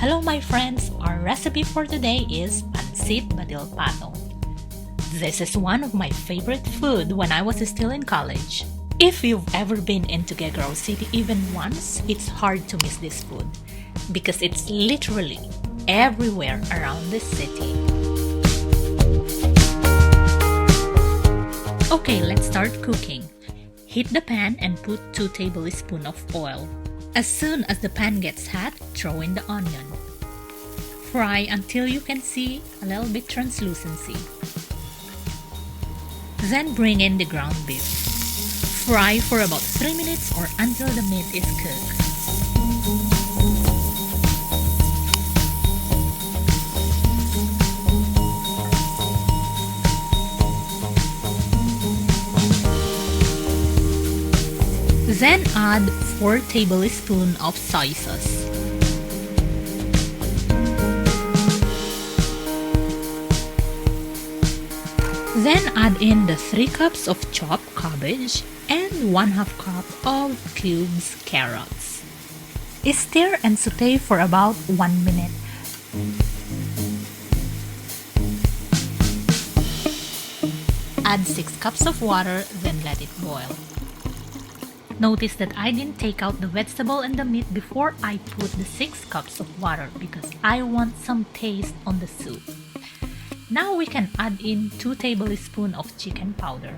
Hello my friends, our recipe for today is Pancit Batil Patong. This is one of my favorite food when I was still in college. If you've ever been in Tuguegarao City even once, it's hard to miss this food because it's literally everywhere around the city. Okay, let's start cooking. Heat the pan and put 2 tablespoons of oil. As soon as the pan gets hot, throw in the onion. Fry until you can see a little bit translucency. Then bring in the ground beef. Fry for about 3 minutes or until the meat is cooked. Then add 4 tablespoons of soy sauce. Then add in the 3 cups of chopped cabbage and 1/2 cup of cubed carrots. Stir and saute for about 1 minute. Add 6 cups of water, then let it boil. Notice that I didn't take out the vegetable and the meat before I put the 6 cups of water because I want some taste on the soup. Now we can add in 2 tablespoons of chicken powder.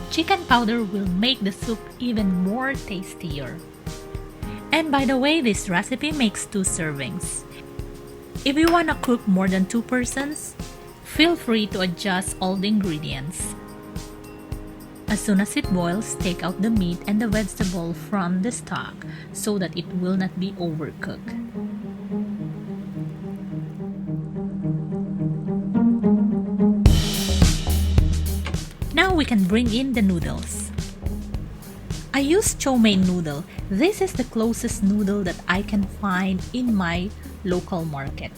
Chicken powder will make the soup even more tastier. And by the way, this recipe makes 2 servings. If you want to cook more than 2 persons, feel free to adjust all the ingredients. As soon as it boils, take out the meat and the vegetable from the stock so that it will not be overcooked. Now we can bring in the noodles. I use chow mein noodle. This is the closest noodle that I can find in my local market.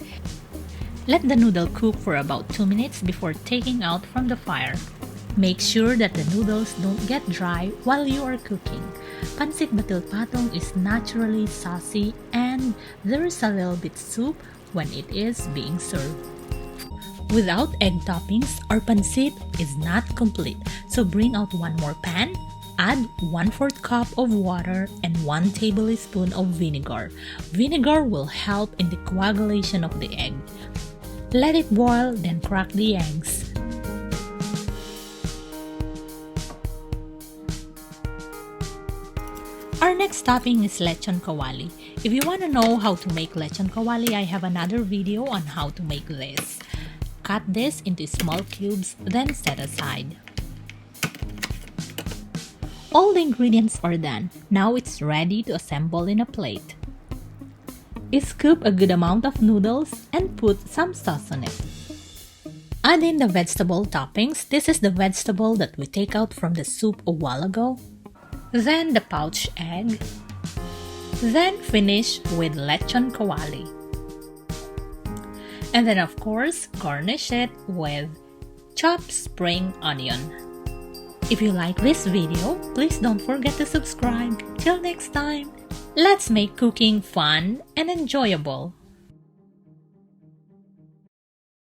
Let the noodle cook for about 2 minutes before taking out from the fire. Make sure that the noodles don't get dry while you are cooking. Pancit Batil Patong is naturally saucy and there is a little bit soup when it is being served. Without egg toppings, our pancit is not complete. So bring out 1 more pan, add 1/4 cup of water and 1 tablespoon of vinegar. Vinegar will help in the coagulation of the egg. Let it boil, then crack the eggs. Our next topping is lechon KAWALI. If you want to know how to make lechon KAWALI, I have another video on how to make this. Cut this into small cubes, then set aside. All the ingredients are done. Now it's ready to assemble in a plate. Scoop a good amount of noodles and put some sauce on it. Add in the vegetable toppings. This is the vegetable that we take out from the soup a while ago. Then the poached egg. Then finish with lechon KAWALI. And then of course, garnish it with chopped spring onion. If you like this video, please don't forget to subscribe. Till next time, let's make cooking fun and enjoyable.